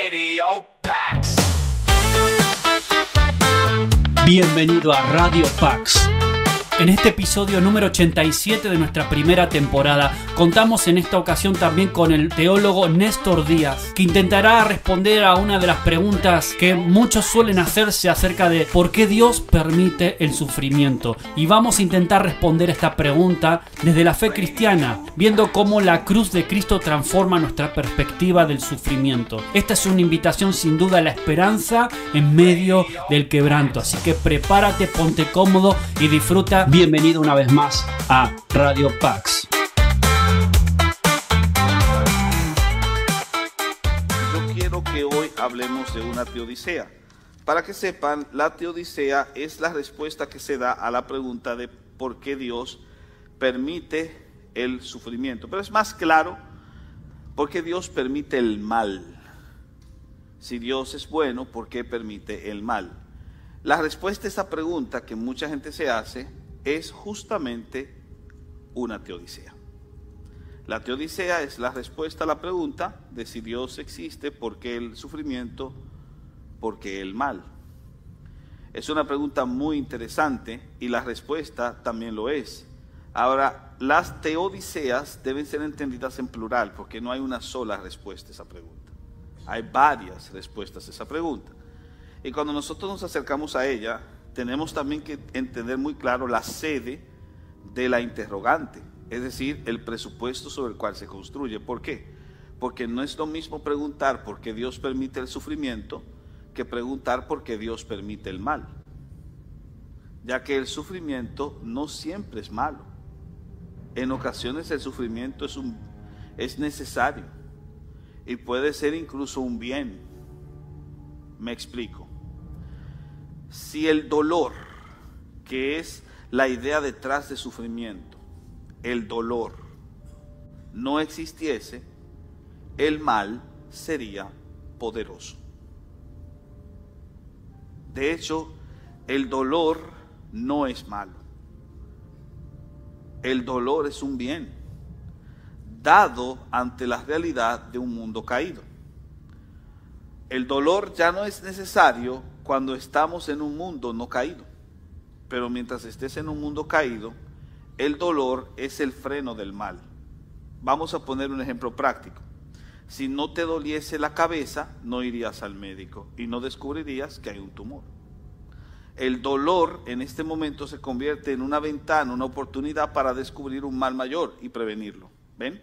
Radio Pax. Bienvenido a Radio Pax. En este episodio número 87 de nuestra primera temporada, contamos en esta ocasión también con el teólogo Néstor Díaz, que intentará responder a una de las preguntas que muchos suelen hacerse acerca de por qué Dios permite el sufrimiento. Y vamos a intentar responder esta pregunta desde la fe cristiana, viendo cómo la cruz de Cristo transforma nuestra perspectiva del sufrimiento. Esta es una invitación sin duda a la esperanza en medio del quebranto, así que prepárate, ponte cómodo y disfruta. Bienvenido una vez más a Radio Pax. Yo quiero que hoy hablemos de una teodicea. Para que sepan, la teodicea es la respuesta que se da a la pregunta de por qué Dios permite el sufrimiento. Pero es más claro, ¿por qué Dios permite el mal? Si Dios es bueno, ¿por qué permite el mal? La respuesta a esa pregunta que mucha gente se hace es justamente una teodicea. La teodicea es la respuesta a la pregunta de si Dios existe, por qué el sufrimiento, por qué el mal. Es una pregunta muy interesante y la respuesta también lo es. Ahora, las teodiceas deben ser entendidas en plural porque no hay una sola respuesta a esa pregunta. Hay varias respuestas a esa pregunta. Y cuando nosotros nos acercamos a ella, tenemos también que entender muy claro la sede de la interrogante, es decir, el presupuesto sobre el cual se construye. ¿Por qué? Porque no es lo mismo preguntar por qué Dios permite el sufrimiento que preguntar por qué Dios permite el mal, ya que el sufrimiento no siempre es malo. En ocasiones el sufrimiento es necesario y puede ser incluso un bien. Me explico. Si el dolor, que es la idea detrás de sufrimiento, el dolor, no existiese, el mal sería poderoso. De hecho, el dolor no es malo. El dolor es un bien, dado ante la realidad de un mundo caído. El dolor ya no es necesario cuando estamos en un mundo no caído, pero mientras estés en un mundo caído, el dolor es el freno del mal. Vamos a poner un ejemplo práctico. Si no te doliese la cabeza, no irías al médico y no descubrirías que hay un tumor. El dolor en este momento se convierte en una ventana, una oportunidad para descubrir un mal mayor y prevenirlo. ¿Ven?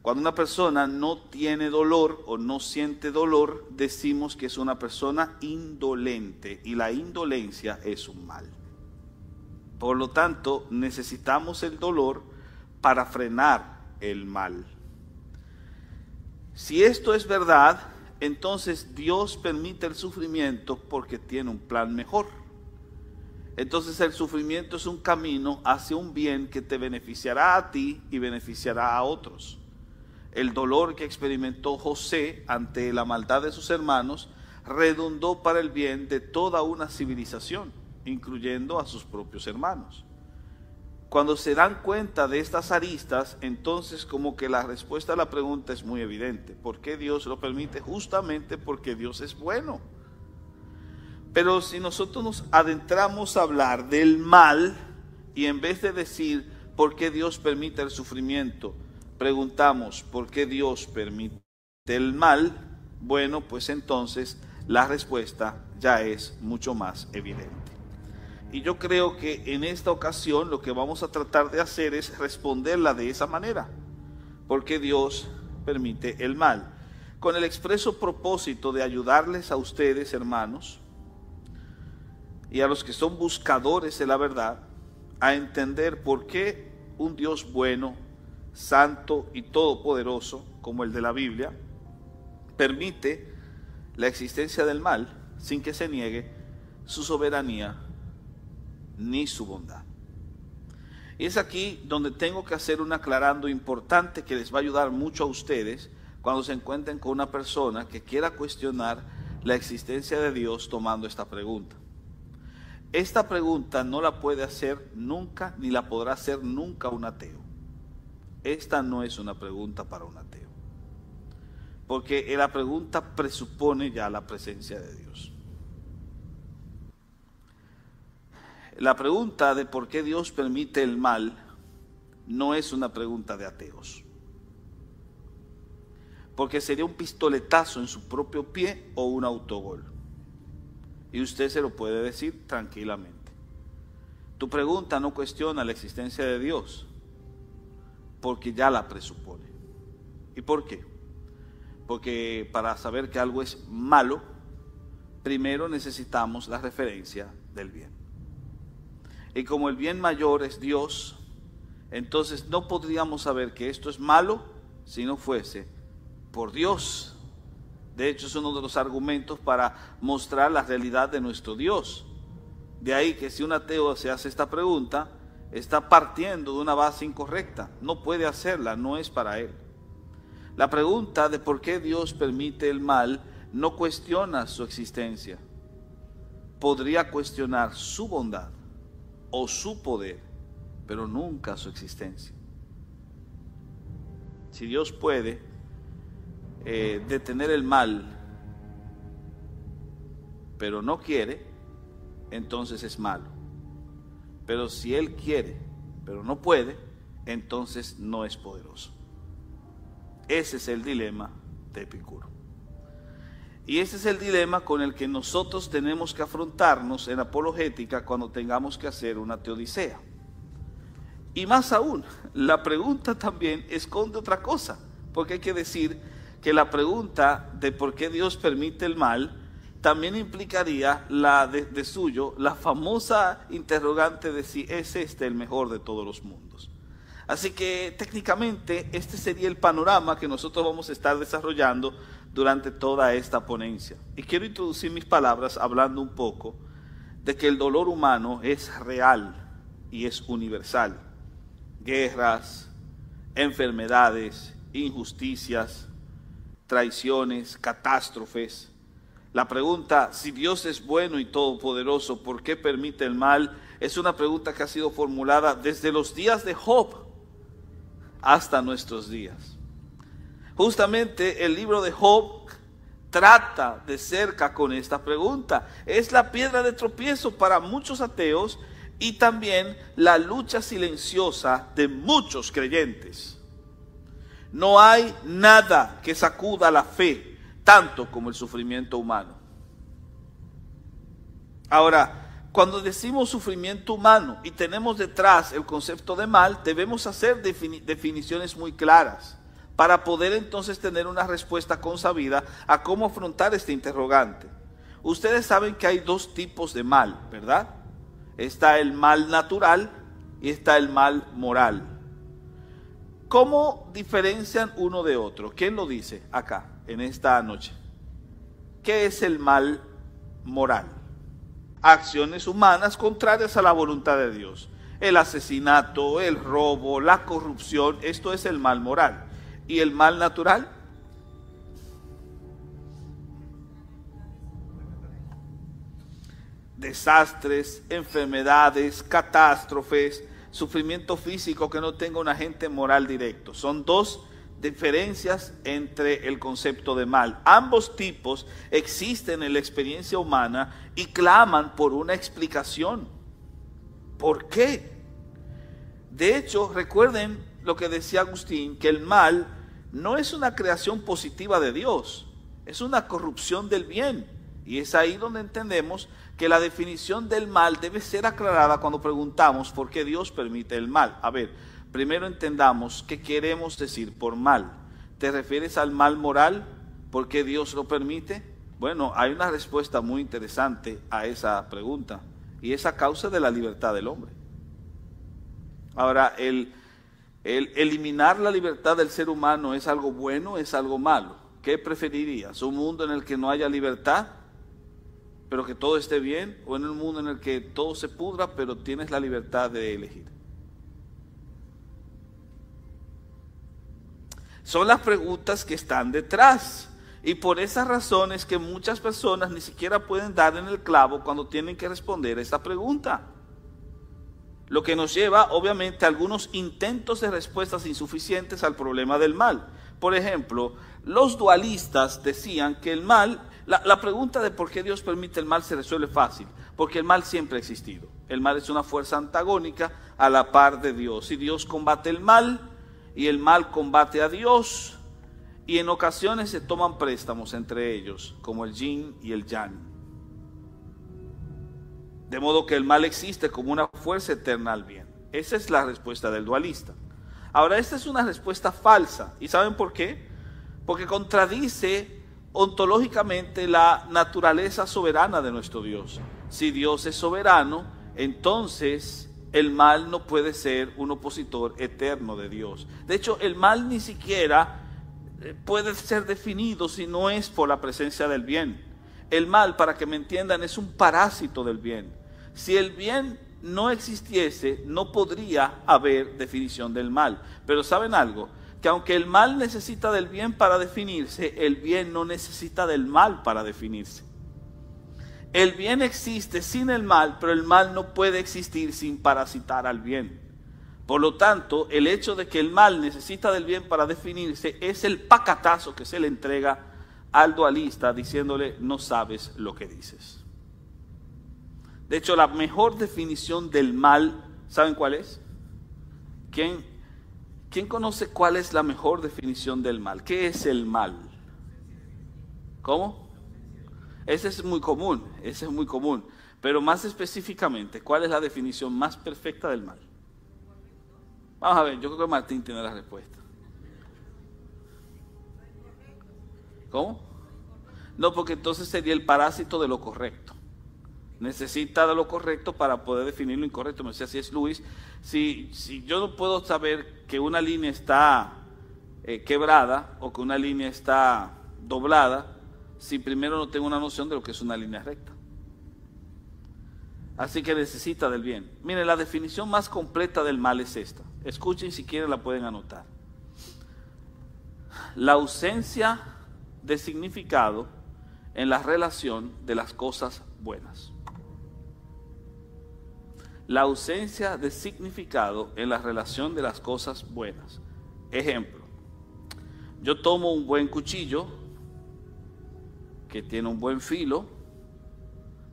Cuando una persona no tiene dolor o no siente dolor, decimos que es una persona indolente y la indolencia es un mal. Por lo tanto, necesitamos el dolor para frenar el mal. Si esto es verdad, entonces Dios permite el sufrimiento porque tiene un plan mejor. Entonces el sufrimiento es un camino hacia un bien que te beneficiará a ti y beneficiará a otros. El dolor que experimentó José ante la maldad de sus hermanos redundó para el bien de toda una civilización, incluyendo a sus propios hermanos. Cuando se dan cuenta de estas aristas, entonces como que la respuesta a la pregunta es muy evidente. ¿Por qué Dios lo permite? Justamente porque Dios es bueno. Pero si nosotros nos adentramos a hablar del mal y en vez de decir ¿por qué Dios permite el sufrimiento?, preguntamos ¿por qué Dios permite el mal? Bueno, pues entonces la respuesta ya es mucho más evidente. Y yo creo que en esta ocasión lo que vamos a tratar de hacer es responderla de esa manera. ¿Por qué Dios permite el mal? Con el expreso propósito de ayudarles a ustedes, hermanos, y a los que son buscadores de la verdad, a entender por qué un Dios bueno, santo y todopoderoso, como el de la Biblia, permite la existencia del mal sin que se niegue su soberanía ni su bondad. Y es aquí donde tengo que hacer un aclarando importante que les va a ayudar mucho a ustedes cuando se encuentren con una persona que quiera cuestionar la existencia de Dios tomando esta pregunta. Esta pregunta no la puede hacer nunca, ni la podrá hacer nunca un ateo. Esta no es una pregunta para un ateo. porque la pregunta presupone ya la presencia de Dios. La pregunta de por qué Dios permite el mal no es una pregunta de ateos, porque sería un pistoletazo en su propio pie o un autogol, y usted se lo puede decir tranquilamente. Tu pregunta no cuestiona la existencia de Dios, porque ya la presupone. ¿Y por qué? Porque para saber que algo es malo, primero necesitamos la referencia del bien. Y como el bien mayor es Dios, entonces no podríamos saber que esto es malo si no fuese por Dios. De hecho, es uno de los argumentos para mostrar la realidad de nuestro Dios. De ahí que si un ateo se hace esta pregunta, está partiendo de una base incorrecta. No puede hacerla, no es para él. La pregunta de por qué Dios permite el mal no cuestiona su existencia. Podría cuestionar su bondad o su poder, pero nunca su existencia. Si Dios puede detener el mal, pero no quiere, entonces es malo. Pero si Él quiere, pero no puede, entonces no es poderoso. Ese es el dilema de Epicuro. Y ese es el dilema con el que nosotros tenemos que afrontarnos en apologética cuando tengamos que hacer una teodicea. Y más aún, la pregunta también esconde otra cosa, porque hay que decir que la pregunta de por qué Dios permite el mal también implicaría de suyo la famosa interrogante de si es este el mejor de todos los mundos. Así que técnicamente este sería el panorama que nosotros vamos a estar desarrollando durante toda esta ponencia. Y quiero introducir mis palabras hablando un poco de que el dolor humano es real y es universal. Guerras, enfermedades, injusticias, traiciones, catástrofes. La pregunta, si Dios es bueno y todopoderoso, ¿por qué permite el mal? Es una pregunta que ha sido formulada desde los días de Job hasta nuestros días. Justamente el libro de Job trata de cerca con esta pregunta. Es la piedra de tropiezo para muchos ateos y también la lucha silenciosa de muchos creyentes. No hay nada que sacuda la fe tanto como el sufrimiento humano. Ahora, cuando decimos sufrimiento humano y tenemos detrás el concepto de mal, debemos hacer definiciones muy claras para poder entonces tener una respuesta consabida a cómo afrontar este interrogante. Ustedes saben que hay dos tipos de mal, ¿verdad? Está el mal natural y está el mal moral. ¿Cómo diferencian uno de otro? ¿Quién lo dice acá, en esta noche? ¿Qué es el mal moral? Acciones humanas contrarias a la voluntad de Dios. El asesinato, el robo, la corrupción, esto es el mal moral. ¿Y el mal natural? Desastres, enfermedades, catástrofes, sufrimiento físico que no tenga un agente moral directo. Son dos diferencias entre el concepto de mal. Ambos tipos existen en la experiencia humana y claman por una explicación. ¿Por qué? De hecho, recuerden lo que decía Agustín, que el mal no es una creación positiva de Dios, es una corrupción del bien. Y es ahí donde entendemos que la definición del mal debe ser aclarada cuando preguntamos por qué Dios permite el mal. A ver, primero entendamos qué queremos decir por mal. ¿Te refieres al mal moral? ¿Por qué Dios lo permite? Bueno, hay una respuesta muy interesante a esa pregunta, y es a causa de la libertad del hombre. Ahora, el eliminar la libertad del ser humano ¿es algo bueno o es algo malo? ¿Qué preferirías? ¿Un mundo en el que no haya libertad, pero que todo esté bien? ¿O en un mundo en el que todo se pudra, pero tienes la libertad de elegir? Son las preguntas que están detrás. Y por esas razones que muchas personas ni siquiera pueden dar en el clavo cuando tienen que responder a esta pregunta. Lo que nos lleva, obviamente, a algunos intentos de respuestas insuficientes al problema del mal. Por ejemplo, los dualistas decían que el mal, la pregunta de por qué Dios permite el mal se resuelve fácil, porque el mal siempre ha existido. El mal es una fuerza antagónica a la par de Dios, y Dios combate el mal, y el mal combate a Dios, y en ocasiones se toman préstamos entre ellos, como el yin y el yang. De modo que el mal existe como una fuerza eterna al bien. Esa es la respuesta del dualista. Ahora, esta es una respuesta falsa. ¿Y saben por qué? Porque contradice ontológicamente la naturaleza soberana de nuestro Dios. Si Dios es soberano, entonces el mal no puede ser un opositor eterno de Dios. De hecho, el mal ni siquiera puede ser definido si no es por la presencia del bien. El mal, para que me entiendan, es un parásito del bien. Si el bien no existiese, no podría haber definición del mal. Pero ¿saben algo? Que aunque el mal necesita del bien para definirse, el bien no necesita del mal para definirse. El bien existe sin el mal, pero el mal no puede existir sin parasitar al bien. Por lo tanto, el hecho de que el mal necesita del bien para definirse es el pacatazo que se le entrega al dualista, diciéndole: no sabes lo que dices. De hecho, la mejor definición del mal, ¿saben cuál es? ¿Quién conoce cuál es la mejor definición del mal? ¿Qué es el mal? ¿Cómo? Ese es muy común. Pero más específicamente, ¿cuál es la definición más perfecta del mal? Vamos a ver, yo creo que Martín tiene la respuesta. ¿Cómo? No, porque entonces sería el parásito de lo correcto. Necesita de lo correcto para poder definir lo incorrecto. Me decía, si es Luis, si yo no puedo saber que una línea está quebrada o que una línea está doblada, si primero no tengo una noción de lo que es una línea recta. Así que necesita del bien. Miren, la definición más completa del mal es esta. Escuchen, si quieren la pueden anotar. La ausencia de significado en la relación de las cosas buenas. La ausencia de significado en la relación de las cosas buenas. Ejemplo, yo tomo un buen cuchillo que tiene un buen filo,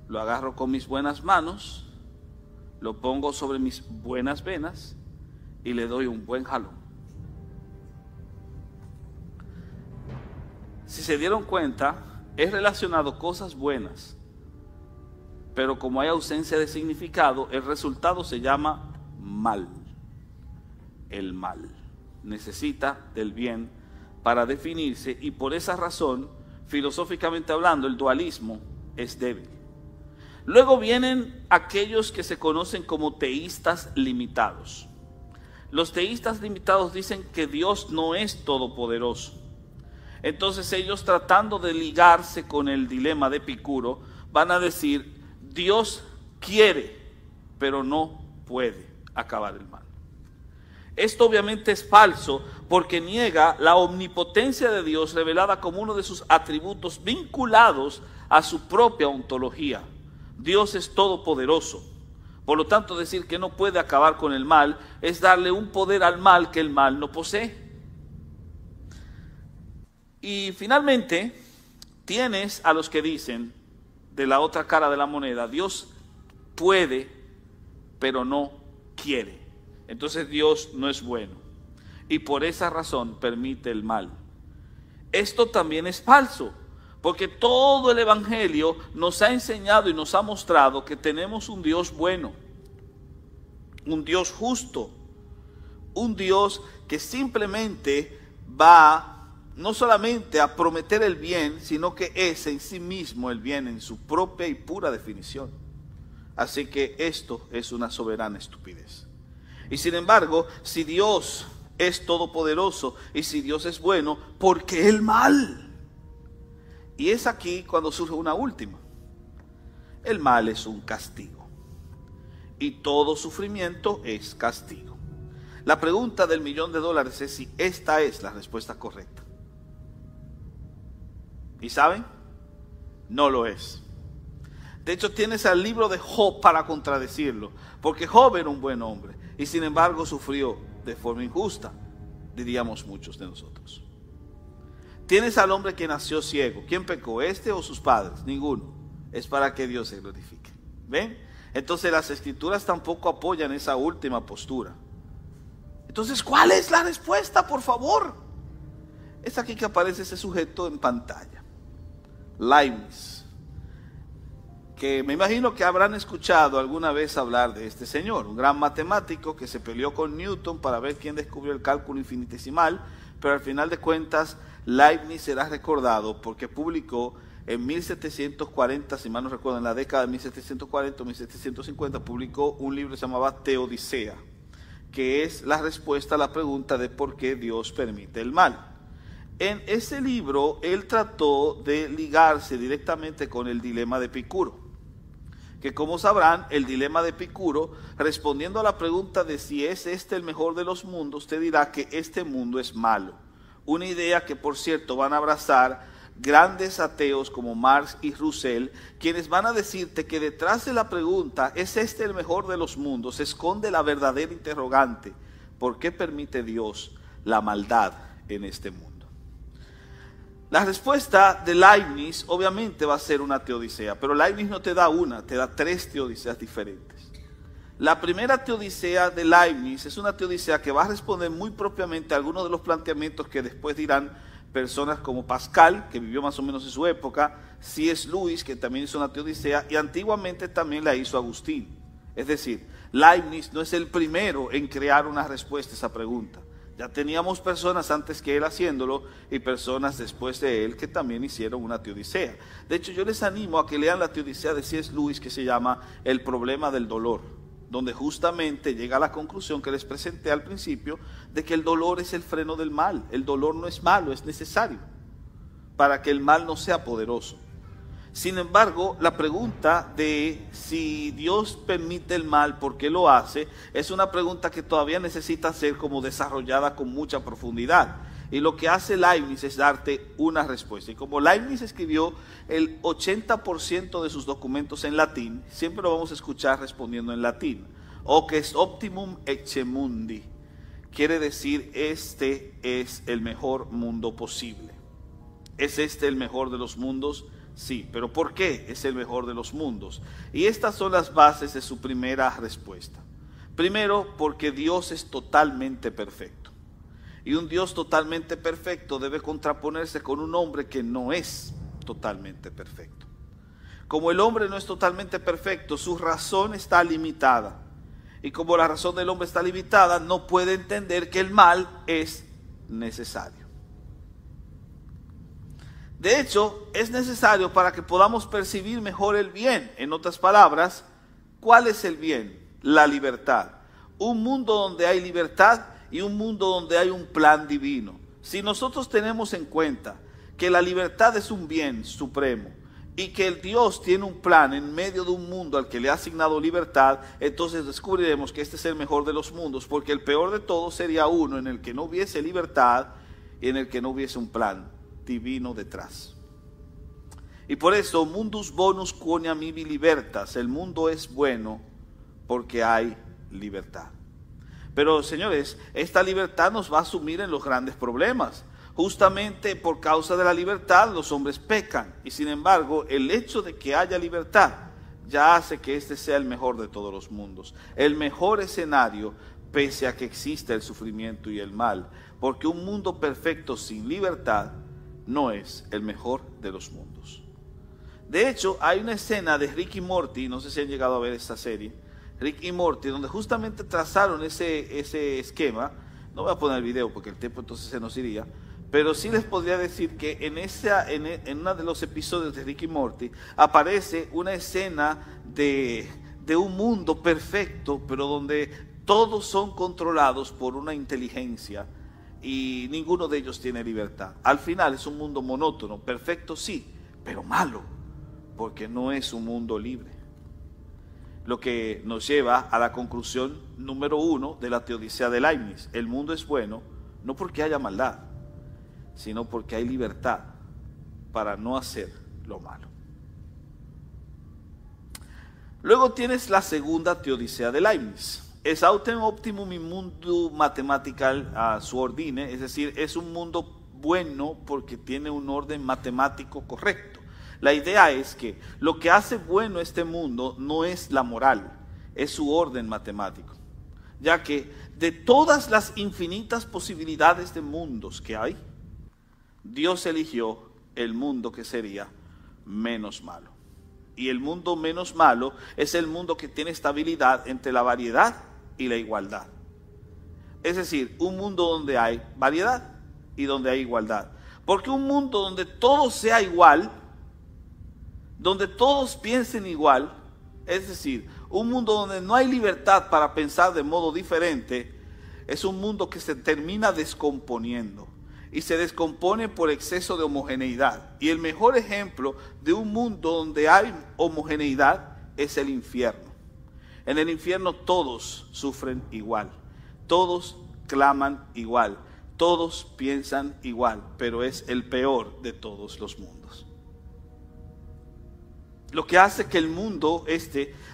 lo agarro con mis buenas manos, lo pongo sobre mis buenas venas y le doy un buen jalón. Si se dieron cuenta, he relacionado cosas buenas, pero como hay ausencia de significado, el resultado se llama mal. El mal necesita del bien para definirse, y por esa razón, filosóficamente hablando, el dualismo es débil. Luego vienen aquellos que se conocen como teístas limitados. Los teístas limitados dicen que Dios no es todopoderoso. Entonces ellos, tratando de ligarse con el dilema de Epicuro, van a decir: Dios quiere, pero no puede acabar el mal. Esto obviamente es falso, porque niega la omnipotencia de Dios revelada como uno de sus atributos vinculados a su propia ontología. Dios es todopoderoso. Por lo tanto, decir que no puede acabar con el mal es darle un poder al mal que el mal no posee. Y finalmente, tienes a los que dicen, de la otra cara de la moneda, Dios puede, pero no quiere. Entonces Dios no es bueno, y por esa razón permite el mal. Esto también es falso, porque todo el Evangelio nos ha enseñado y nos ha mostrado que tenemos un Dios bueno, un Dios justo, un Dios que simplemente va no solamente a prometer el bien, sino que es en sí mismo el bien en su propia y pura definición. Así que esto es una soberana estupidez. Y sin embargo, si Dios es todopoderoso y si Dios es bueno, ¿por qué el mal? Y es aquí cuando surge una última. El mal es un castigo, y todo sufrimiento es castigo. La pregunta del $1.000.000 es si esta es la respuesta correcta. ¿Y saben? No lo es. De hecho, tienes al libro de Job para contradecirlo, porque Job era un buen hombre y sin embargo sufrió de forma injusta, diríamos muchos de nosotros. Tienes al hombre que nació ciego. ¿Quién pecó? ¿Este o sus padres? Ninguno. Es para que Dios se glorifique. ¿Ven? Entonces las escrituras tampoco apoyan esa última postura. Entonces, ¿cuál es la respuesta, por favor? Es aquí que aparece ese sujeto en pantalla. Leibniz. Que me imagino que habrán escuchado alguna vez hablar de este señor, un gran matemático que se peleó con Newton para ver quién descubrió el cálculo infinitesimal, pero al final de cuentas Leibniz será recordado porque publicó en 1740, si mal no recuerdo, en la década de 1740 o 1750, publicó un libro que se llamaba Teodicea, que es la respuesta a la pregunta de por qué Dios permite el mal. En ese libro él trató de ligarse directamente con el dilema de Epicuro, que como sabrán, el dilema de Epicuro, respondiendo a la pregunta de si es este el mejor de los mundos, te dirá que este mundo es malo. Una idea que, por cierto, van a abrazar grandes ateos como Marx y Russell, quienes van a decirte que detrás de la pregunta, ¿es este el mejor de los mundos?, se esconde la verdadera interrogante: ¿por qué permite Dios la maldad en este mundo? La respuesta de Leibniz obviamente va a ser una teodicea, pero Leibniz no te da una, te da 3 teodiceas diferentes. La primera teodicea de Leibniz es una teodicea que va a responder muy propiamente a algunos de los planteamientos que después dirán personas como Pascal, que vivió más o menos en su época, C.S. Lewis, que también hizo una teodicea, y antiguamente también la hizo Agustín. Es decir, Leibniz no es el primero en crear una respuesta a esa pregunta. Ya teníamos personas antes que él haciéndolo y personas después de él que también hicieron una teodicea. De hecho, yo les animo a que lean la teodicea de C.S. Lewis, que se llama El problema del dolor, donde justamente llega a la conclusión que les presenté al principio de que el dolor es el freno del mal. El dolor no es malo, es necesario para que el mal no sea poderoso. Sin embargo, la pregunta de si Dios permite el mal, ¿por qué lo hace?, es una pregunta que todavía necesita ser como desarrollada con mucha profundidad. Y lo que hace Leibniz es darte una respuesta. Y como Leibniz escribió el 80% de sus documentos en latín, siempre lo vamos a escuchar respondiendo en latín. Hoc est optimum ecce mundi. Quiere decir, este es el mejor mundo posible. ¿Es este el mejor de los mundos? Sí, pero ¿por qué es el mejor de los mundos? Y estas son las bases de su primera respuesta. Primero, porque Dios es totalmente perfecto. Y un Dios totalmente perfecto debe contraponerse con un hombre que no es totalmente perfecto. Como el hombre no es totalmente perfecto, su razón está limitada. Y como la razón del hombre está limitada, no puede entender que el mal es necesario. De hecho, es necesario para que podamos percibir mejor el bien. En otras palabras, ¿cuál es el bien? La libertad. Un mundo donde hay libertad y un mundo donde hay un plan divino. Si nosotros tenemos en cuenta que la libertad es un bien supremo y que el Dios tiene un plan en medio de un mundo al que le ha asignado libertad, entonces descubriremos que este es el mejor de los mundos, porque el peor de todos sería uno en el que no hubiese libertad y en el que no hubiese un plan divino detrás. Y por eso, mundus bonus quonia mihi libertas, el mundo es bueno porque hay libertad. Pero señores, esta libertad nos va a sumir en los grandes problemas. Justamente por causa de la libertad los hombres pecan, y sin embargo el hecho de que haya libertad ya hace que este sea el mejor de todos los mundos, el mejor escenario, pese a que exista el sufrimiento y el mal, porque un mundo perfecto sin libertad no es el mejor de los mundos. De hecho, hay una escena de Rick y Morty, no sé si han llegado a ver esta serie, Rick y Morty, donde justamente trazaron ese esquema. No voy a poner el video porque el tiempo entonces se nos iría, pero sí les podría decir que en uno de los episodios de Rick y Morty aparece una escena de un mundo perfecto, pero donde todos son controlados por una inteligencia y ninguno de ellos tiene libertad. Al final es un mundo monótono, perfecto sí, pero malo, porque no es un mundo libre. Lo que nos lleva a la conclusión número 1 de la teodicea de Leibniz: el mundo es bueno no porque haya maldad, sino porque hay libertad para no hacer lo malo. Luego tienes la segunda teodicea de Leibniz: es autem optimum in mundo mathematical suordine, es decir, es un mundo bueno porque tiene un orden matemático correcto. La idea es que lo que hace bueno este mundo no es la moral, es su orden matemático. Ya que de todas las infinitas posibilidades de mundos que hay, Dios eligió el mundo que sería menos malo. Y el mundo menos malo es el mundo que tiene estabilidad entre la variedad y la igualdad. Es decir, un mundo donde hay variedad y donde hay igualdad. Porque un mundo donde todo sea igual, donde todos piensen igual, es decir, un mundo donde no hay libertad para pensar de modo diferente, es un mundo que se termina descomponiendo. Y se descompone por exceso de homogeneidad. Y el mejor ejemplo de un mundo donde hay homogeneidad es el infierno. En el infierno todos sufren igual, todos claman igual, todos piensan igual, pero es el peor de todos los mundos. Lo que hace que el mundo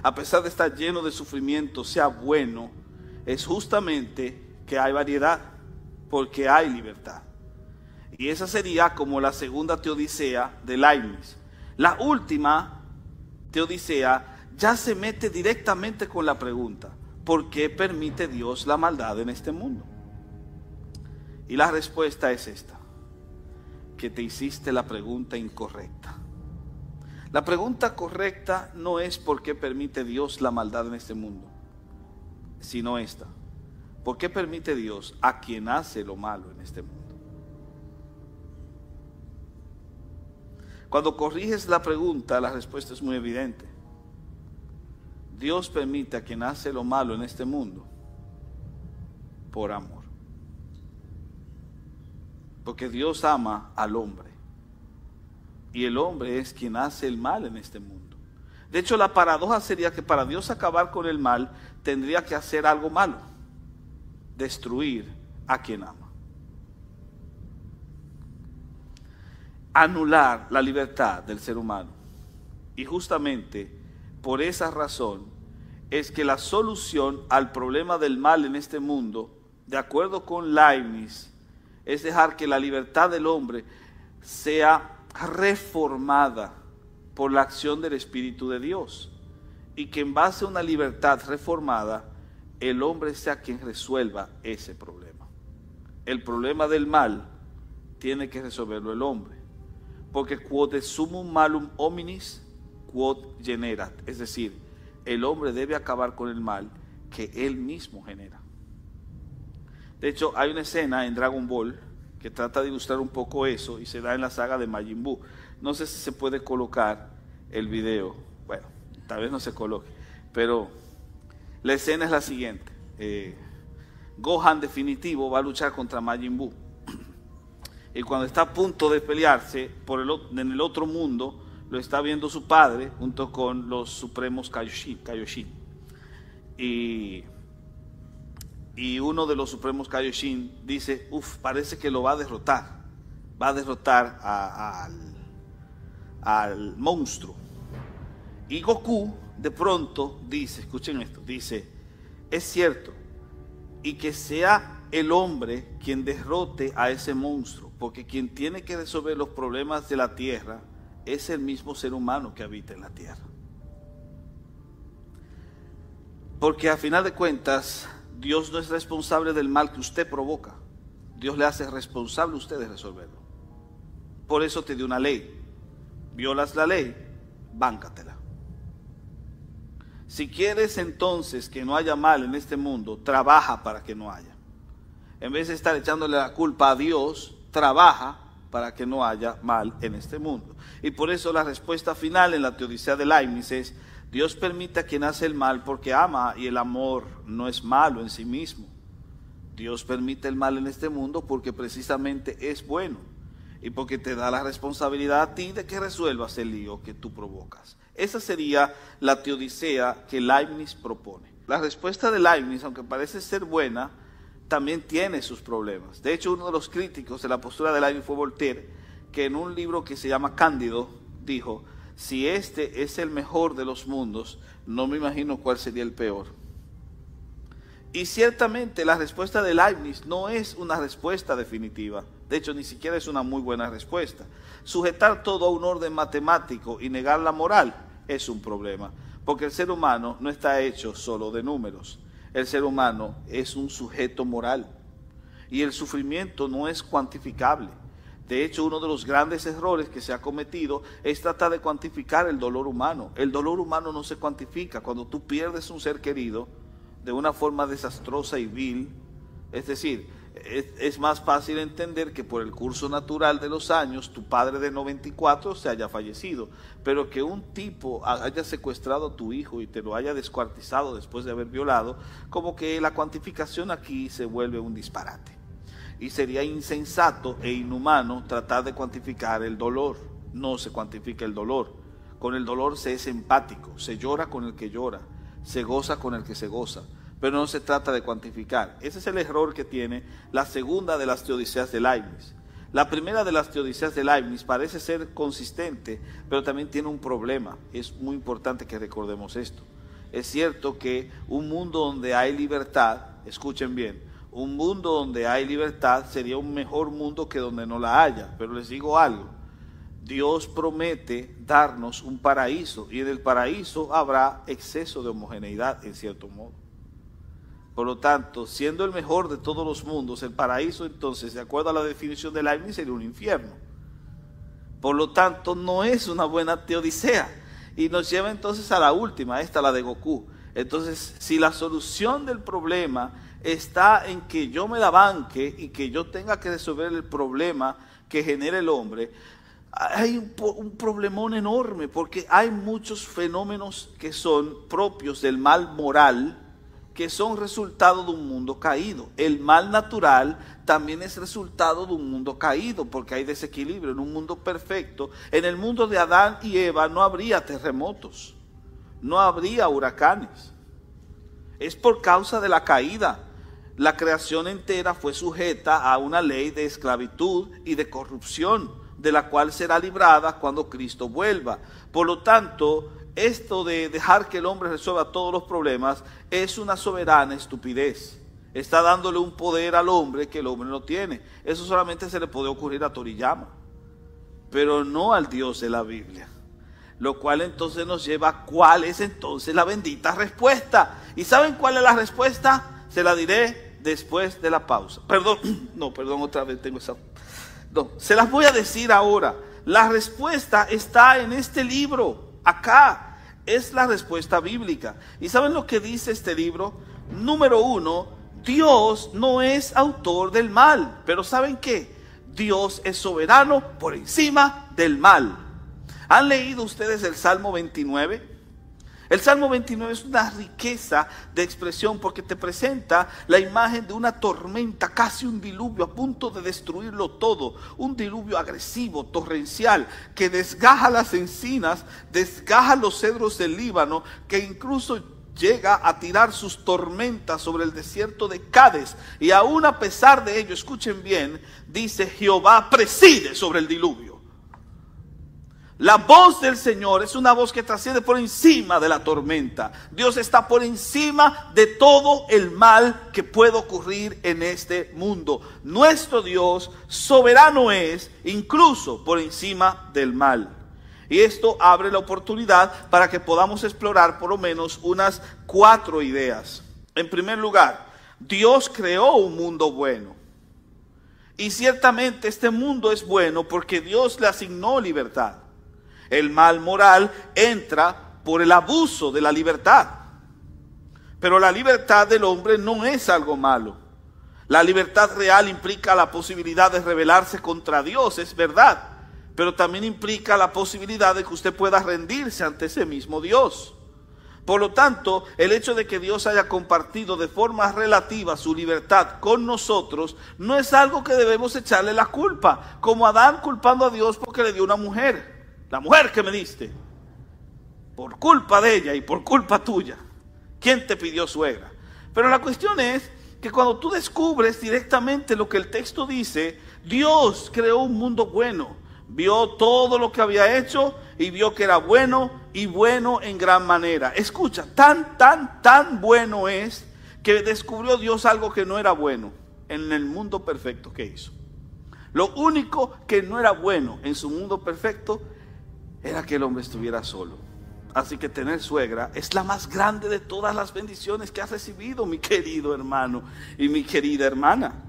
a pesar de estar lleno de sufrimiento, sea bueno, es justamente que hay variedad, porque hay libertad. Y esa sería como la segunda teodicea de Leibniz. La última teodicea ya se mete directamente con la pregunta: ¿por qué permite Dios la maldad en este mundo? Y la respuesta es esta: que te hiciste la pregunta incorrecta. La pregunta correcta no es por qué permite Dios la maldad en este mundo, sino esta: ¿por qué permite Dios a quien hace lo malo en este mundo? Cuando corriges la pregunta, la respuesta es muy evidente. Dios permite a quien hace lo malo en este mundo por amor. Porque Dios ama al hombre. Y el hombre es quien hace el mal en este mundo. De hecho, la paradoja sería que para Dios acabar con el mal, tendría que hacer algo malo: destruir a quien ama. Anular la libertad del ser humano. Y justamente por esa razón es que la solución al problema del mal en este mundo, de acuerdo con Leibniz, es dejar que la libertad del hombre sea reformada por la acción del Espíritu de Dios, y que en base a una libertad reformada el hombre sea quien resuelva ese problema. El problema del mal tiene que resolverlo el hombre, porque quod de summum malum hominis quod generat, es decir, el hombre debe acabar con el mal que él mismo genera. De hecho, hay una escena en Dragon Ball que trata de ilustrar un poco eso, y se da en la saga de Majin Buu. No sé si se puede colocar el video, bueno, tal vez no se coloque, pero la escena es la siguiente. Gohan definitivo va a luchar contra Majin Buu, y cuando está a punto de pelearse en el otro mundo, lo está viendo su padre junto con los supremos Kaioshin. Y uno de los supremos Kaioshin dice: parece que lo va a derrotar. Va a derrotar al monstruo. Y Goku de pronto dice, escuchen esto, dice: es cierto, y que sea el hombre quien derrote a ese monstruo, porque quien tiene que resolver los problemas de la tierra es el mismo ser humano que habita en la tierra. Porque a final de cuentas, Dios no es responsable del mal que usted provoca. Dios le hace responsable a usted de resolverlo. Por eso te dio una ley. Violas la ley, báncatela. Si quieres entonces que no haya mal en este mundo, trabaja para que no haya. En vez de estar echándole la culpa a Dios, trabaja para que no haya mal en este mundo. Y por eso la respuesta final en la teodicea de Leibniz es: Dios permite a quien hace el mal porque ama, y el amor no es malo en sí mismo. Dios permite el mal en este mundo porque precisamente es bueno, y porque te da la responsabilidad a ti de que resuelvas el lío que tú provocas. Esa sería la teodicea que Leibniz propone. La respuesta de Leibniz, aunque parece ser buena, también tiene sus problemas. De hecho, uno de los críticos de la postura de Leibniz fue Voltaire, que en un libro que se llama Cándido dijo: si este es el mejor de los mundos, no me imagino cuál sería el peor. Y ciertamente la respuesta de Leibniz no es una respuesta definitiva. De hecho, ni siquiera es una muy buena respuesta. Sujetar todo a un orden matemático y negar la moral es un problema, porque el ser humano no está hecho solo de números. El ser humano es un sujeto moral y el sufrimiento no es cuantificable. De hecho, uno de los grandes errores que se ha cometido es tratar de cuantificar el dolor humano. El dolor humano no se cuantifica. Cuando tú pierdes un ser querido de una forma desastrosa y vil, es decir, es más fácil entender que por el curso natural de los años tu padre de 94 se haya fallecido, pero que un tipo haya secuestrado a tu hijo y te lo haya descuartizado después de haber violado, como que la cuantificación aquí se vuelve un disparate. Y sería insensato e inhumano tratar de cuantificar el dolor. No se cuantifica el dolor. Con el dolor se es empático, se llora con el que llora, se goza con el que se goza, pero no se trata de cuantificar. Ese es el error que tiene la segunda de las teodiceas de Leibniz. La primera de las teodiceas de Leibniz parece ser consistente, pero también tiene un problema. Es muy importante que recordemos esto. Es cierto que un mundo donde hay libertad, escuchen bien, un mundo donde hay libertad sería un mejor mundo que donde no la haya. Pero les digo algo, Dios promete darnos un paraíso y en el paraíso habrá exceso de homogeneidad en cierto modo. Por lo tanto, siendo el mejor de todos los mundos, el paraíso entonces, de acuerdo a la definición de Leibniz, sería un infierno. Por lo tanto, no es una buena teodicea. Y nos lleva entonces a la última, esta la de Goku. Entonces, si la solución del problema está en que yo me la banque y que yo tenga que resolver el problema que genera el hombre, hay un problemón enorme, porque hay muchos fenómenos que son propios del mal moral, que son resultado de un mundo caído. El mal natural también es resultado de un mundo caído, porque hay desequilibrio. En un mundo perfecto, en el mundo de Adán y Eva no habría terremotos, no habría huracanes. Es por causa de la caída. La creación entera fue sujeta a una ley de esclavitud y de corrupción, de la cual será librada cuando Cristo vuelva. Por lo tanto, esto de dejar que el hombre resuelva todos los problemas es una soberana estupidez. Está dándole un poder al hombre que el hombre no tiene. Eso solamente se le puede ocurrir a Toriyama, pero no al Dios de la Biblia. Lo cual entonces nos lleva a cuál es entonces la bendita respuesta. ¿Y saben cuál es la respuesta? Se la diré después de la pausa. Perdón, otra vez tengo esa... No, se las voy a decir ahora. La respuesta está en este libro. Acá es la respuesta bíblica. ¿Y saben lo que dice este libro? Número 1, Dios no es autor del mal. Pero ¿saben qué? Dios es soberano por encima del mal. ¿Han leído ustedes el Salmo 29? El Salmo 29 es una riqueza de expresión porque te presenta la imagen de una tormenta, casi un diluvio a punto de destruirlo todo. Un diluvio agresivo, torrencial, que desgaja las encinas, desgaja los cedros del Líbano, que incluso llega a tirar sus tormentas sobre el desierto de Cades. Y aún a pesar de ello, escuchen bien, dice: Jehová preside sobre el diluvio. La voz del Señor es una voz que trasciende por encima de la tormenta. Dios está por encima de todo el mal que puede ocurrir en este mundo. Nuestro Dios soberano es, incluso por encima del mal. Y esto abre la oportunidad para que podamos explorar por lo menos unas 4 ideas. En primer lugar, Dios creó un mundo bueno. Y ciertamente este mundo es bueno porque Dios le asignó libertad. El mal moral entra por el abuso de la libertad. Pero la libertad del hombre no es algo malo. La libertad real implica la posibilidad de rebelarse contra Dios, es verdad. Pero también implica la posibilidad de que usted pueda rendirse ante ese mismo Dios. Por lo tanto, el hecho de que Dios haya compartido de forma relativa su libertad con nosotros no es algo que debemos echarle la culpa, como Adán culpando a Dios porque le dio una mujer. La mujer que me diste, por culpa de ella y por culpa tuya. ¿Quién te pidió suegra? Pero la cuestión es que cuando tú descubres directamente lo que el texto dice, Dios creó un mundo bueno. Vio todo lo que había hecho y vio que era bueno y bueno en gran manera. Escucha, tan bueno es que descubrió Dios algo que no era bueno en el mundo perfecto que hizo. Lo único que no era bueno en su mundo perfecto era que el hombre estuviera solo. Así que tener suegra es la más grande de todas las bendiciones que has recibido, mi querido hermano y mi querida hermana.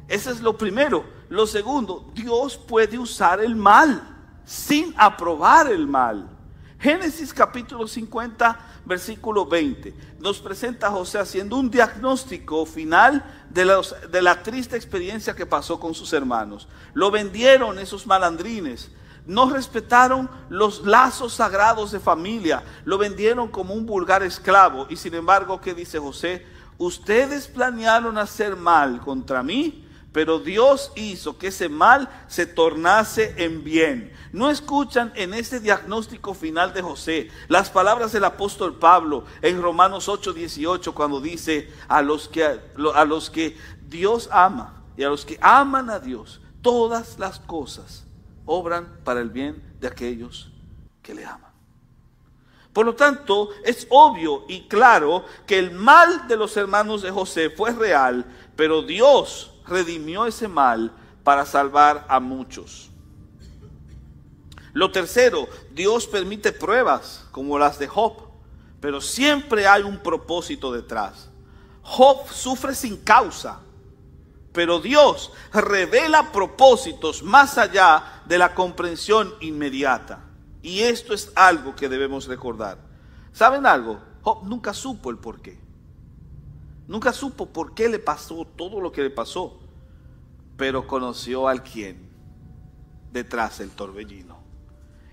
Eso es lo primero. Lo segundo, Dios puede usar el mal sin aprobar el mal. Génesis capítulo 50, versículo 20, nos presenta a José haciendo un diagnóstico final de la triste experiencia que pasó con sus hermanos. Lo vendieron esos malandrines. No respetaron los lazos sagrados de familia, lo vendieron como un vulgar esclavo. Y sin embargo, ¿qué dice José? Ustedes planearon hacer mal contra mí, pero Dios hizo que ese mal se tornase en bien. No escuchan en ese diagnóstico final de José las palabras del apóstol Pablo en Romanos 8:18, cuando dice: a los que Dios ama y a los que aman a Dios, todas las cosas obran para el bien de aquellos que le aman. Por lo tanto, es obvio y claro que el mal de los hermanos de José fue real, pero Dios redimió ese mal para salvar a muchos. Lo tercero, Dios permite pruebas como las de Job, pero siempre hay un propósito detrás. Job sufre sin causa, pero Dios revela propósitos más allá de la comprensión inmediata. Y esto es algo que debemos recordar. ¿Saben algo? Job nunca supo el porqué. Nunca supo por qué le pasó todo lo que le pasó. Pero conoció al quien detrás del torbellino.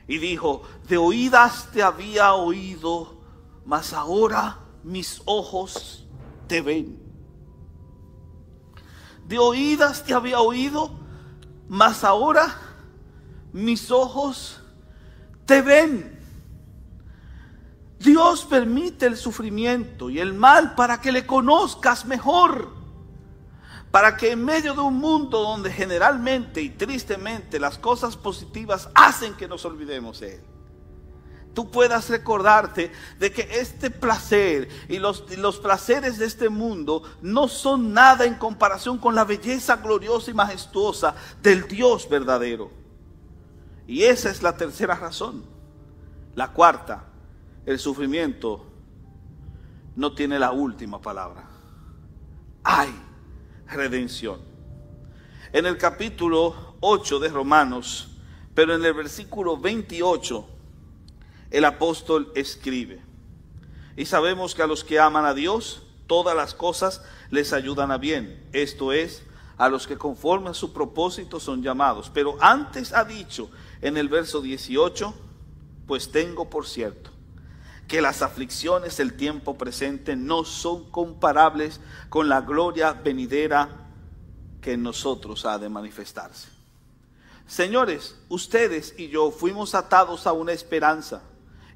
Y dijo: de oídas te había oído, mas ahora mis ojos te ven. De oídas te había oído, mas ahora mis ojos te ven. Dios permite el sufrimiento y el mal para que le conozcas mejor. Para que en medio de un mundo donde generalmente y tristemente las cosas positivas hacen que nos olvidemos de Él, tú puedas recordarte de que este placer y los placeres de este mundo no son nada en comparación con la belleza gloriosa y majestuosa del Dios verdadero. Y esa es la tercera razón. La cuarta, el sufrimiento no tiene la última palabra. Hay redención. En el capítulo 8 de Romanos, pero en el versículo 28, el apóstol escribe: y sabemos que a los que aman a Dios, todas las cosas les ayudan a bien. Esto es, a los que conforme a su propósito son llamados. Pero antes ha dicho en el verso 18: pues tengo por cierto que las aflicciones del tiempo presente no son comparables con la gloria venidera que en nosotros ha de manifestarse. Señores, ustedes y yo fuimos atados a una esperanza,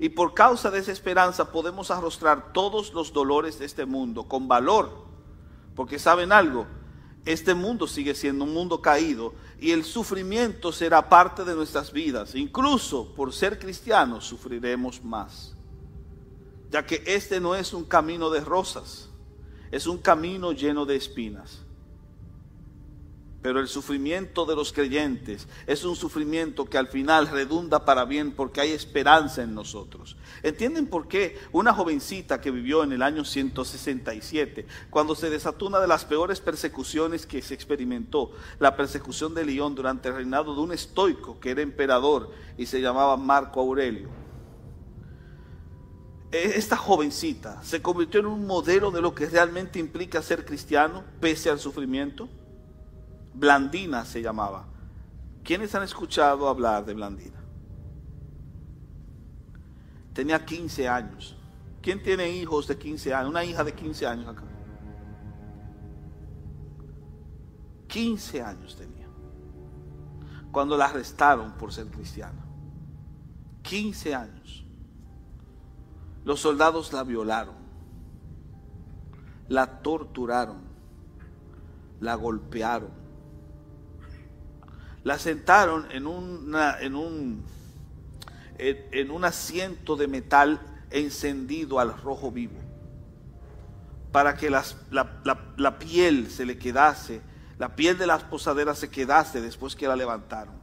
y por causa de esa esperanza podemos arrostrar todos los dolores de este mundo con valor, porque ¿saben algo? Este mundo sigue siendo un mundo caído y el sufrimiento será parte de nuestras vidas. Incluso por ser cristianos sufriremos más, ya que este no es un camino de rosas, es un camino lleno de espinas. Pero el sufrimiento de los creyentes es un sufrimiento que al final redunda para bien, porque hay esperanza en nosotros. ¿Entienden por qué una jovencita que vivió en el año 167, cuando se desató una de las peores persecuciones que se experimentó, la persecución de León durante el reinado de un estoico que era emperador y se llamaba Marco Aurelio? Esta jovencita se convirtió en un modelo de lo que realmente implica ser cristiano pese al sufrimiento. Blandina se llamaba. ¿Quiénes han escuchado hablar de Blandina? Tenía 15 años. ¿Quién tiene hijos de 15 años? Una hija de 15 años acá. 15 años tenía cuando la arrestaron por ser cristiana. 15 años. Los soldados la violaron, la torturaron, la golpearon, la sentaron en un asiento de metal encendido al rojo vivo, para que la piel se le quedase la piel de las posaderas se quedase después que la levantaron.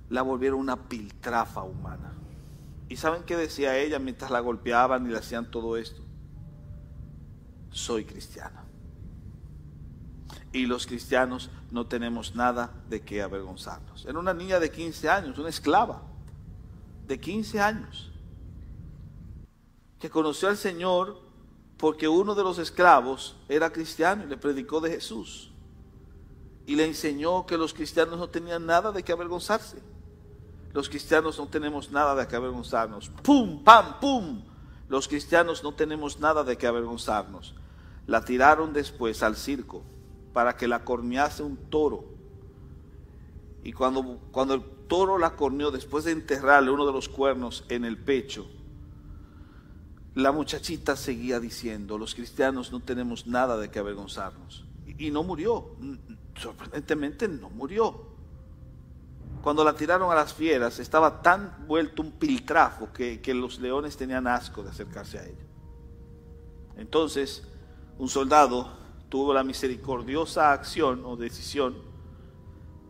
La volvieron una piltrafa humana. ¿Y saben qué decía ella mientras la golpeaban y le hacían todo esto? Soy cristiana. Y los cristianos no tenemos nada de qué avergonzarnos. Era una niña de 15 años, una esclava de 15 años, que conoció al Señor porque uno de los esclavos era cristiano y le predicó de Jesús. Y le enseñó que los cristianos no tenían nada de qué avergonzarse. Los cristianos no tenemos nada de qué avergonzarnos. ¡Pum! ¡Pam! ¡Pum! Los cristianos no tenemos nada de qué avergonzarnos. La tiraron después al circo para que la cornease un toro. Y cuando el toro la corneó, después de enterrarle uno de los cuernos en el pecho, la muchachita seguía diciendo: los cristianos no tenemos nada de qué avergonzarnos. Y no murió. Sorprendentemente no murió. Cuando la tiraron a las fieras, estaba tan vuelto un piltrafo que los leones tenían asco de acercarse a ella. Entonces, un soldado tuvo la misericordiosa acción o decisión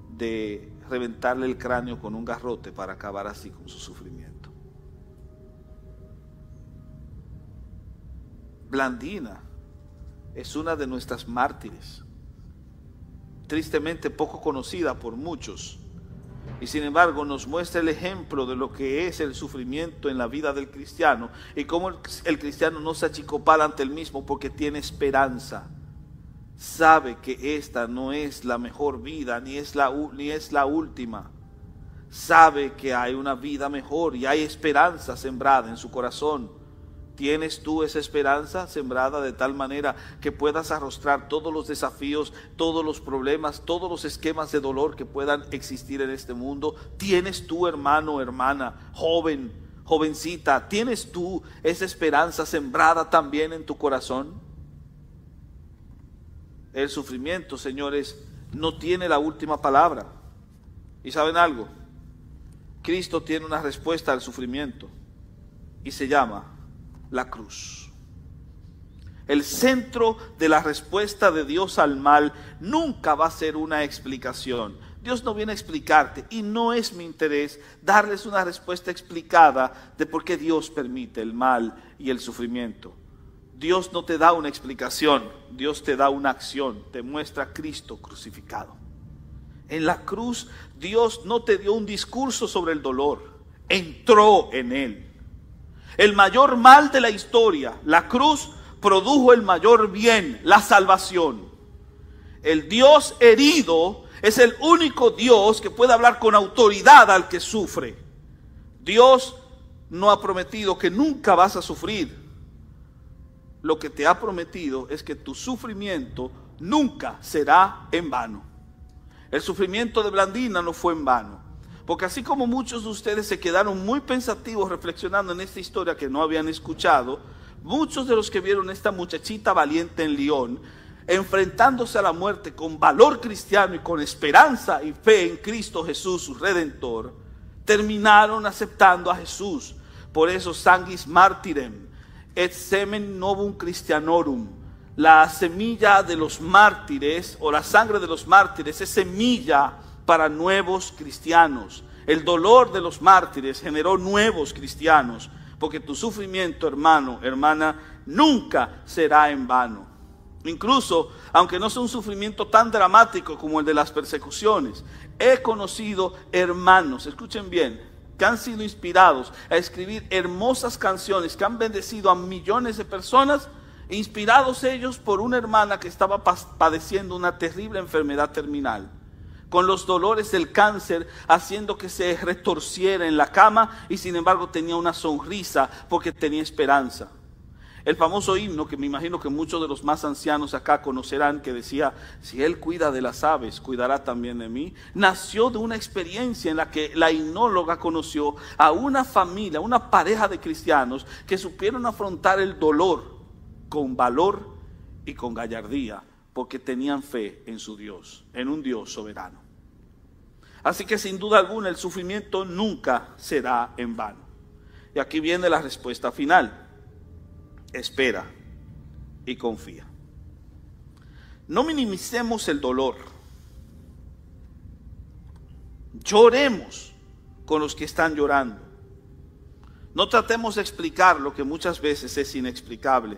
de reventarle el cráneo con un garrote para acabar así con su sufrimiento. Blandina es una de nuestras mártires, tristemente poco conocida por muchos, y sin embargo nos muestra el ejemplo de lo que es el sufrimiento en la vida del cristiano y cómo el cristiano no se achicopala ante el mismo porque tiene esperanza. Sabe que esta no es la mejor vida, ni es la última. Sabe que hay una vida mejor y hay esperanza sembrada en su corazón. ¿Tienes tú esa esperanza sembrada de tal manera que puedas arrostrar todos los desafíos, todos los problemas, todos los esquemas de dolor que puedan existir en este mundo? ¿Tienes tú, hermano, hermana, joven, jovencita, tienes tú esa esperanza sembrada también en tu corazón? El sufrimiento, señores, no tiene la última palabra. ¿Y saben algo? Cristo tiene una respuesta al sufrimiento y se llama la cruz. El centro de la respuesta de Dios al mal nunca va a ser una explicación. Dios no viene a explicarte, y no es mi interés darles una respuesta explicada de por qué Dios permite el mal y el sufrimiento. Dios no te da una explicación, Dios te da una acción, te muestra a Cristo crucificado. En la cruz Dios no te dio un discurso sobre el dolor, entró en él. El mayor mal de la historia, la cruz, produjo el mayor bien, la salvación. El Dios herido es el único Dios que puede hablar con autoridad al que sufre. Dios no ha prometido que nunca vas a sufrir. Lo que te ha prometido es que tu sufrimiento nunca será en vano. El sufrimiento de Blandina no fue en vano. Porque así como muchos de ustedes se quedaron muy pensativos reflexionando en esta historia que no habían escuchado, muchos de los que vieron a esta muchachita valiente en León, enfrentándose a la muerte con valor cristiano y con esperanza y fe en Cristo Jesús, su Redentor, terminaron aceptando a Jesús. Por eso sanguis martyrem et semen novum Christianorum. La semilla de los mártires o la sangre de los mártires es semilla para nuevos cristianos. El dolor de los mártires generó nuevos cristianos, porque tu sufrimiento, hermano, hermana, nunca será en vano. Incluso, aunque no sea un sufrimiento tan dramático como el de las persecuciones, he conocido hermanos, escuchen bien, que han sido inspirados a escribir hermosas canciones que han bendecido a millones de personas, inspirados ellos por una hermana que estaba padeciendo una terrible enfermedad terminal, con los dolores del cáncer haciendo que se retorciera en la cama, y sin embargo tenía una sonrisa porque tenía esperanza. El famoso himno que me imagino que muchos de los más ancianos acá conocerán, que decía: si Él cuida de las aves, cuidará también de mí, nació de una experiencia en la que la himnóloga conoció a una familia, una pareja de cristianos que supieron afrontar el dolor con valor y con gallardía, porque tenían fe en su Dios, en un Dios soberano. Así que sin duda alguna el sufrimiento nunca será en vano. Y aquí viene la respuesta final: espera y confía. No minimicemos el dolor. Lloremos con los que están llorando. No tratemos de explicar lo que muchas veces es inexplicable.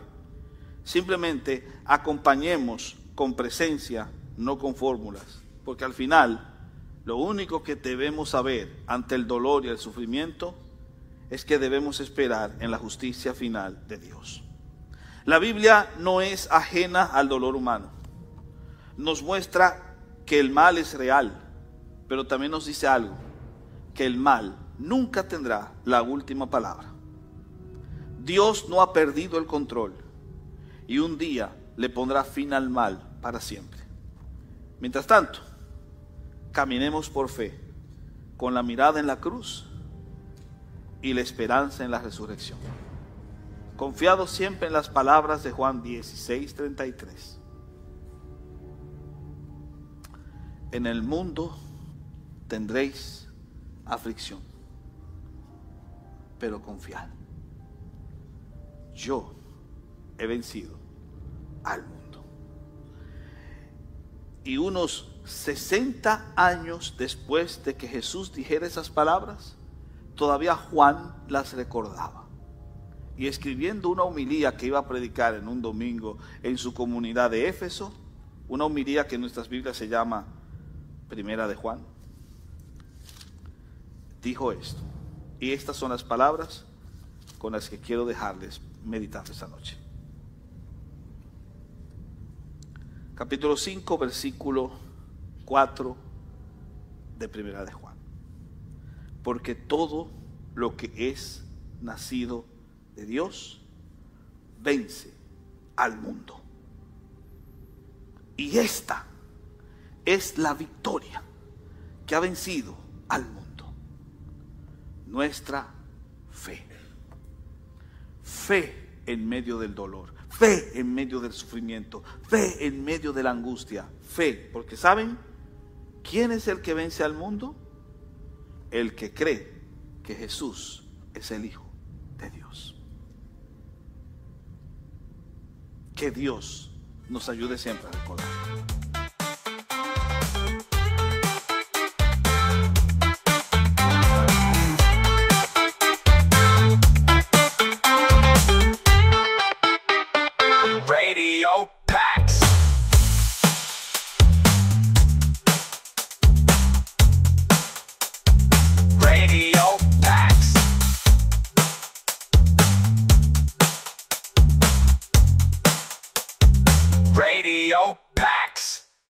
Simplemente acompañemos con presencia, no con fórmulas. Porque al final, lo único que debemos saber ante el dolor y el sufrimiento es que debemos esperar en la justicia final de Dios. La Biblia no es ajena al dolor humano. Nos muestra que el mal es real, pero también nos dice algo, que el mal nunca tendrá la última palabra. Dios no ha perdido el control y un día le pondrá fin al mal para siempre. Mientras tanto, caminemos por fe, con la mirada en la cruz y la esperanza en la resurrección, confiados siempre en las palabras de Juan 16:33. En el mundo tendréis aflicción, pero confiad, yo he vencido al mundo. Y unos 60 años después de que Jesús dijera esas palabras, todavía Juan las recordaba. Y escribiendo una homilía que iba a predicar en un domingo en su comunidad de Éfeso, una homilía que en nuestras Biblias se llama Primera de Juan, dijo esto. Y estas son las palabras con las que quiero dejarles meditar esta noche. Capítulo 5, versículo 4 de Primera de Juan. Porque todo lo que es nacido de Dios vence al mundo. Y esta es la victoria que ha vencido al mundo: nuestra fe. Fe en medio del dolor, fe en medio del sufrimiento, fe en medio de la angustia. Fe, porque ¿saben quién es el que vence al mundo? El que cree que Jesús es el Hijo de Dios. Que Dios nos ayude siempre a recordar.